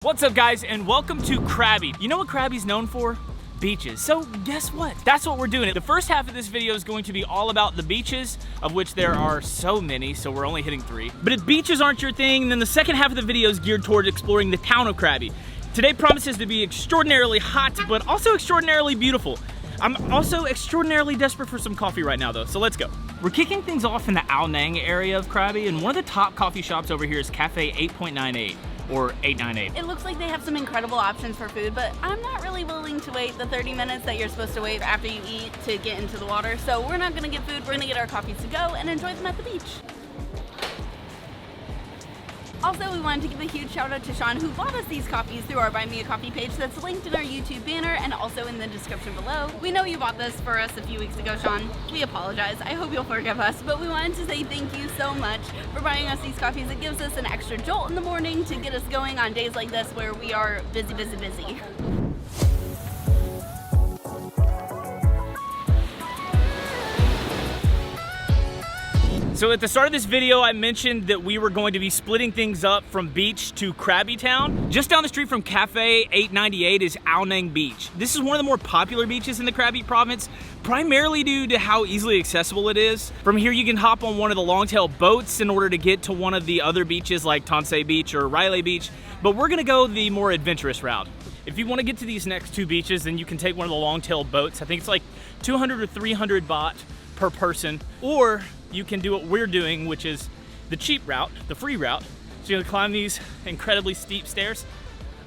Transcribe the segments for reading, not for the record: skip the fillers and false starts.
What's up guys, and welcome to Krabi. You know what Krabi's known for? Beaches. So guess what? That's what we're doing. The first half of this video is going to be all about the beaches, of which there are so many, so we're only hitting 3. But if beaches aren't your thing, then the second half of the video is geared towards exploring the town of Krabi. Today promises to be extraordinarily hot, but also extraordinarily beautiful. I'm also extraordinarily desperate for some coffee right now though, so let's go. We're kicking things off in the Ao Nang area of Krabi, and one of the top coffee shops over here is Cafe 8.98. Or 898. It looks like they have some incredible options for food, but I'm not really willing to wait the 30 minutes that you're supposed to wait after you eat to get into the water. So we're not gonna get food, we're gonna get our coffees to go and enjoy them at the beach. Also, we wanted to give a huge shout out to Sean, who bought us these coffees through our Buy Me a Coffee page that's linked in our YouTube banner and also in the description below. We know you bought this for us a few weeks ago, Sean. We apologize. I hope you'll forgive us, but we wanted to say thank you so much for buying us these coffees. It gives us an extra jolt in the morning to get us going on days like this where we are busy. So at the start of this video, I mentioned that we were going to be splitting things up from beach to Krabi town. Just down the street from Cafe 898 is Ao Nang Beach. This is one of the more popular beaches in the Krabi province, primarily due to how easily accessible it is. From here, you can hop on one of the long-tail boats in order to get to one of the other beaches like Tonsai Beach or Railay Beach, but we're gonna go the more adventurous route. If you wanna get to these next 2 beaches, then you can take one of the long-tail boats. I think it's like 200 or 300 baht per person, or you can do what we're doing, which is the cheap route, the free route. So you're gonna climb these incredibly steep stairs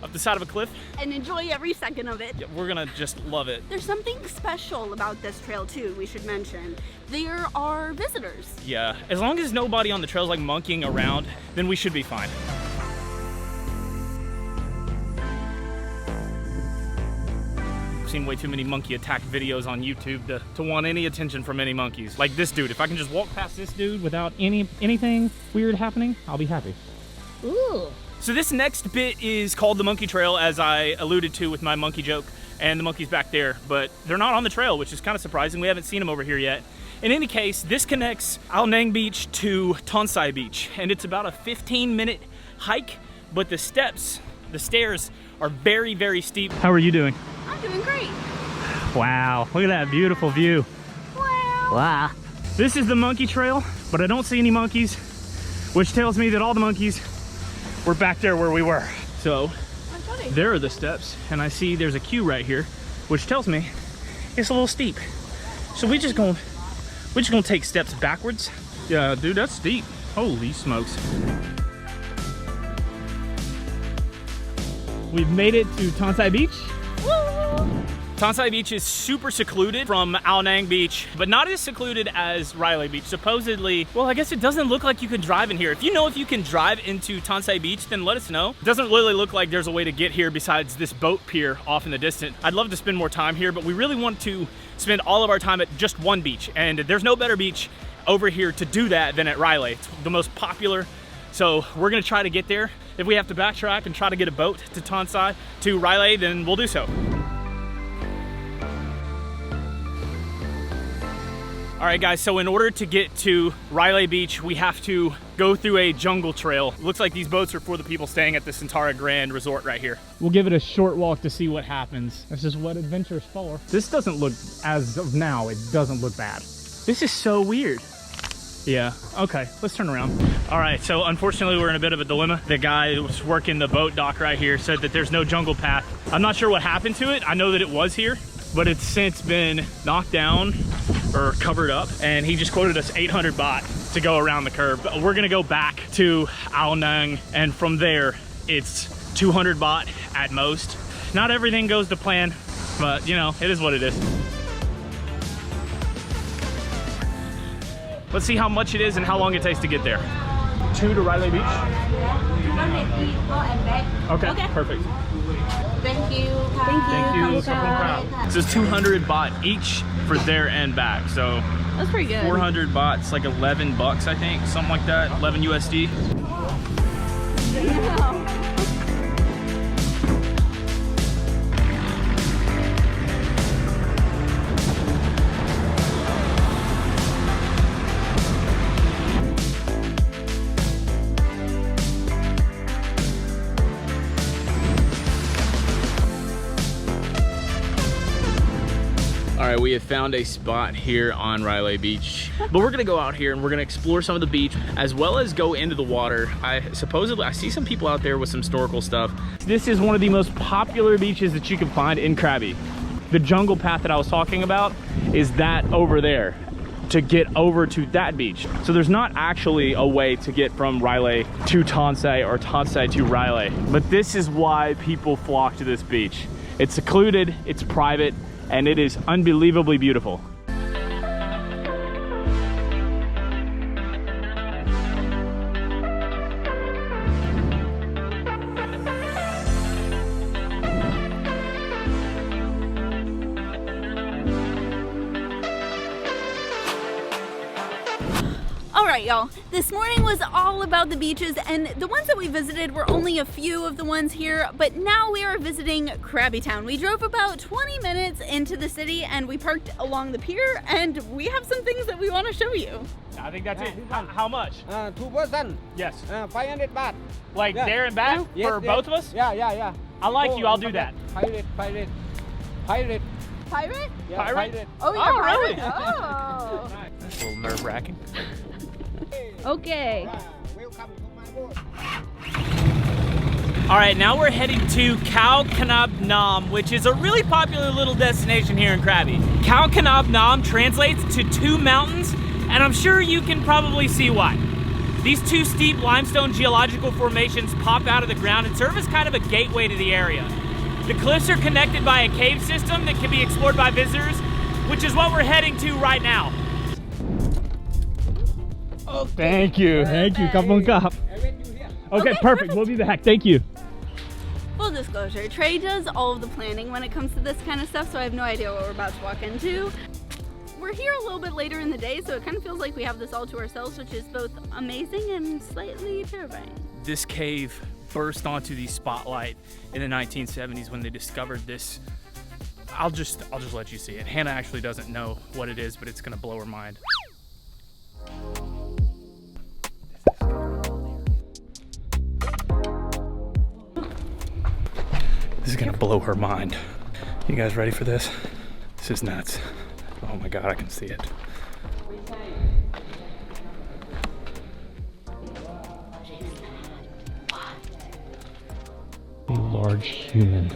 up the side of a cliff. And enjoy every second of it. Yeah, we're gonna just love it. There's something special about this trail too, we should mention. There are visitors. Yeah, as long as nobody on the trail's like monkeying around, then we should be fine. Seen way too many monkey attack videos on YouTube to want any attention from any monkeys. Like this dude, if I can just walk past this dude without anything weird happening, I'll be happy. Ooh. So this next bit is called the Monkey Trail, as I alluded to with my monkey joke, and the monkey's back there, but they're not on the trail, which is kind of surprising. We haven't seen them over here yet. In any case, this connects Ao Nang Beach to Tonsai Beach, and it's about a 15-minute hike, but the stairs are very, very steep. How are you doing? I'm doing great. Wow, look at that beautiful view. Wow. This is the monkey trail, but I don't see any monkeys, which tells me that all the monkeys were back there where we were. So there are the steps, and I see there's a queue right here, which tells me it's a little steep. So we're just gonna take steps backwards. Yeah, dude, that's steep. Holy smokes. We've made it to Tonsai Beach. Tonsai Beach is super secluded from Ao Nang Beach, but not as secluded as Railay Beach. Supposedly, well, I guess it doesn't look like you can drive in here. If you know if you can drive into Tonsai Beach, then let us know. It doesn't really look like there's a way to get here besides this boat pier off in the distance. I'd love to spend more time here, but we really want to spend all of our time at just one beach, and there's no better beach over here to do that than at Railay. It's the most popular, so we're gonna try to get there. If we have to backtrack and try to get a boat to Tonsai, to Railay, then we'll do so. All right guys, so in order to get to Railay Beach, we have to go through a jungle trail. Looks like these boats are for the people staying at the Centara Grand Resort right here. We'll give it a short walk to see what happens. This is what adventure's for. This doesn't look, as of now, it doesn't look bad. This is so weird. Yeah, okay, let's turn around. All right, so unfortunately we're in a bit of a dilemma. The guy who was working the boat dock right here said that there's no jungle path. I'm not sure what happened to it. I know that it was here, but it's since been knocked down or covered up, and he just quoted us 800 baht to go around the curve. But we're gonna go back to Ao Nang, and from there, it's 200 baht at most. Not everything goes to plan, but you know, it is what it is. Let's see how much it is and how long it takes to get there. 2 to Railay Beach? Okay, perfect. Thank you. Thank you. This is 200 baht each for there and back, so that's pretty good. 400 baht, it's like 11 bucks, I think, something like that, 11 USD. Yeah. right, we have found a spot here on Railay Beach, but we're gonna go out here and we're gonna explore some of the beach as well as go into the water. I see some people out there with some historical stuff. This is one of the most popular beaches that you can find in Krabi. The jungle path that I was talking about is that over there to get over to that beach. So there's not actually a way to get from Railay to Tonsai or Tonsai to Railay, but this is why people flock to this beach. It's secluded, it's private, and it is unbelievably beautiful. Alright y'all, this morning was all about the beaches, and the ones that we visited were only a few of the ones here, but now we are visiting Krabi town. We drove about 20 minutes into the city and we parked along the pier, and we have some things that we want to show you. I think that's it. How much? 2 person. Yes. 500 baht. Like there and back for both of us? Yeah. I like you, I'll do that. Pirate. Pirate? Yeah, Pirate? Oh, you're a pirate? Oh. That's a little nerve-wracking. Okay. Welcome to my boat. All right, now we're heading to KHAO Nam, which is a really popular little destination here in Krabi. KHAO Nam translates to 2 mountains, and I'm sure you can probably see why. These 2 steep limestone geological formations pop out of the ground and serve as kind of a gateway to the area. The cliffs are connected by a cave system that can be explored by visitors, which is what we're heading to right now. Thank you. Kapong kap. Okay, perfect. We'll be back. Thank you. Full disclosure, Trey does all of the planning when it comes to this kind of stuff, so I have no idea what we're about to walk into. We're here a little bit later in the day, so it kind of feels like we have this all to ourselves, which is both amazing and slightly terrifying. This cave burst onto the spotlight in the 1970s when they discovered this. I'll just let you see it. Hannah actually doesn't know what it is, but it's gonna blow her mind. This is gonna blow her mind. You guys ready for this? This is nuts. Oh my God, I can see it. A large human.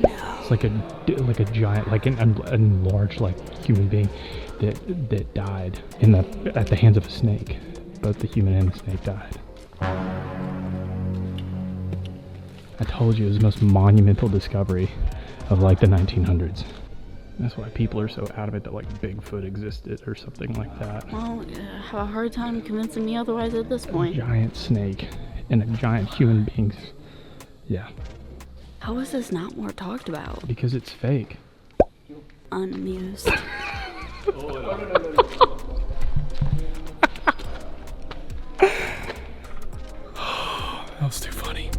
It's like a giant, like a large human being that died at the hands of a snake. Both the human and the snake died. I told you it was the most monumental discovery of like the 1900s. That's why people are so adamant that like Bigfoot existed or something like that. Well, I have a hard time convincing me otherwise at this point. A giant snake and a giant human being. Yeah. How is this not more talked about? Because it's fake. Unamused. That was too funny.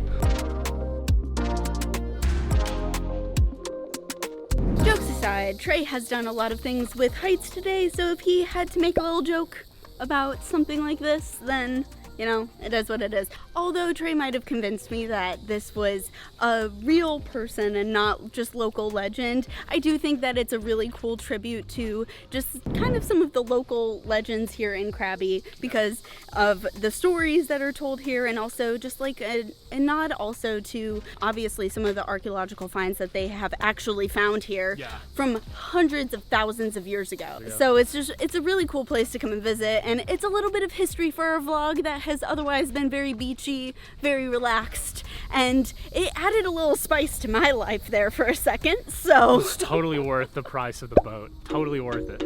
Jokes aside, Trey has done a lot of things with heights today, so if he had to make a little joke about something like this, then, you know, it is what it is. Although Trey might have convinced me that this was a real person and not just local legend, I do think that it's a really cool tribute to just kind of some of the local legends here in Krabi because of the stories that are told here, and also just like a nod also to obviously some of the archaeological finds that they have actually found here from hundreds of thousands of years ago. So it's a really cool place to come and visit, and it's a little bit of history for our vlog that has otherwise been very beachy, very relaxed, and it added a little spice to my life there for a second, so. It's totally worth the price of the boat. Totally worth it.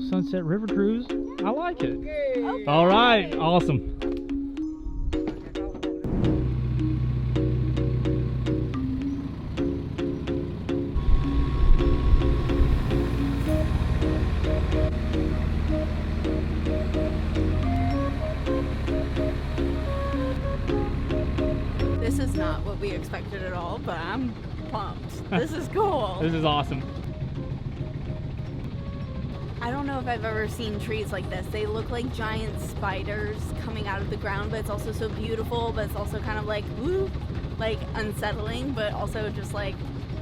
Sunset River Cruise. I like it. Okay. All right, awesome. This is not what we expected at all, but I'm pumped. This is cool. This is awesome. I don't know if I've ever seen trees like this. They look like giant spiders coming out of the ground, but it's also so beautiful, but it's also kind of like, woo, like unsettling, but also just like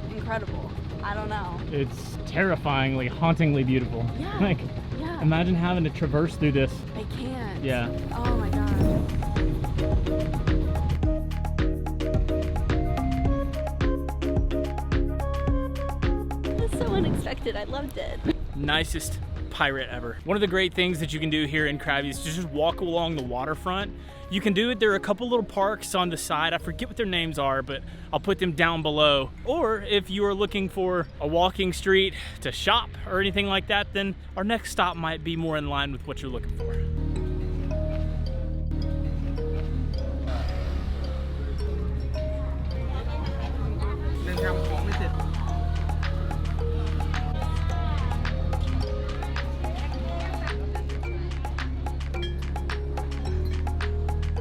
incredible. I don't know. It's terrifyingly, hauntingly beautiful. Yeah. Like, Yeah. imagine having to traverse through this. I can't. Yeah. Oh my god. That's so unexpected. I loved it. Nicest pirate ever. One of the great things that you can do here in Krabi is to just walk along the waterfront. You can do it. There are a couple little parks on the side. I forget what their names are, but I'll put them down below. Or if you are looking for a walking street to shop or anything like that, then our next stop might be more in line with what you're looking for.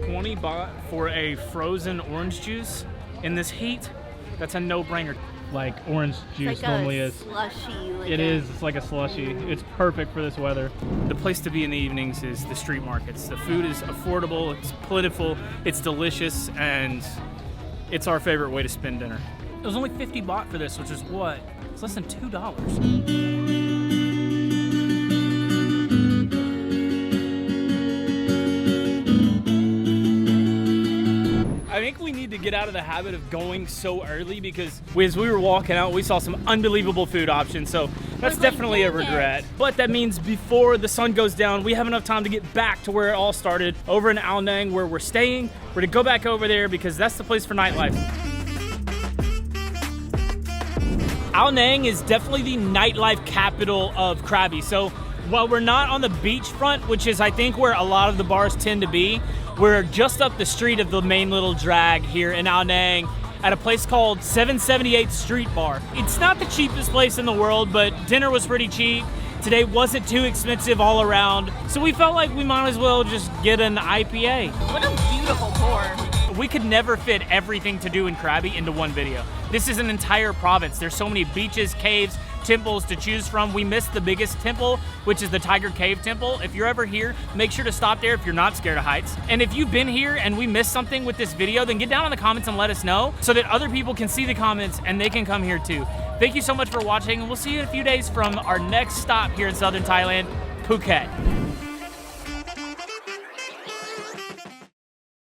$20 for a frozen orange juice in this heat. That's a no-brainer. Like orange juice It's like normally a is. slushy. Like It is. It's like a slushy. It's perfect for this weather. The place to be in the evenings is the street markets. The food is affordable, it's plentiful, it's delicious, and it's our favorite way to spend dinner. It was only 50 baht for this, which is what? It's less than $2. I think we need to get out of the habit of going so early because as we were walking out, we saw some unbelievable food options. So that's definitely a regret. But that means before the sun goes down, we have enough time to get back to where it all started over in Ao Nang where we're staying. We're gonna go back over there because that's the place for nightlife. Ao Nang is definitely the nightlife capital of Krabi. So while we're not on the beachfront, which is I think where a lot of the bars tend to be, we're just up the street of the main little drag here in Ao Nang at a place called 778 Street Bar. It's not the cheapest place in the world, but dinner was pretty cheap. Today wasn't too expensive all around, so we felt like we might as well just get an IPA. What a beautiful pour. We could never fit everything to do in Krabi into one video. This is an entire province. There's so many beaches, caves, temples to choose from. We missed the biggest temple, which is the Tiger Cave Temple. If you're ever here, make sure to stop there if you're not scared of heights. And if you've been here and we missed something with this video, then get down in the comments and let us know so that other people can see the comments and they can come here too. Thank you so much for watching, and we'll see you in a few days from our next stop here in southern Thailand, Phuket.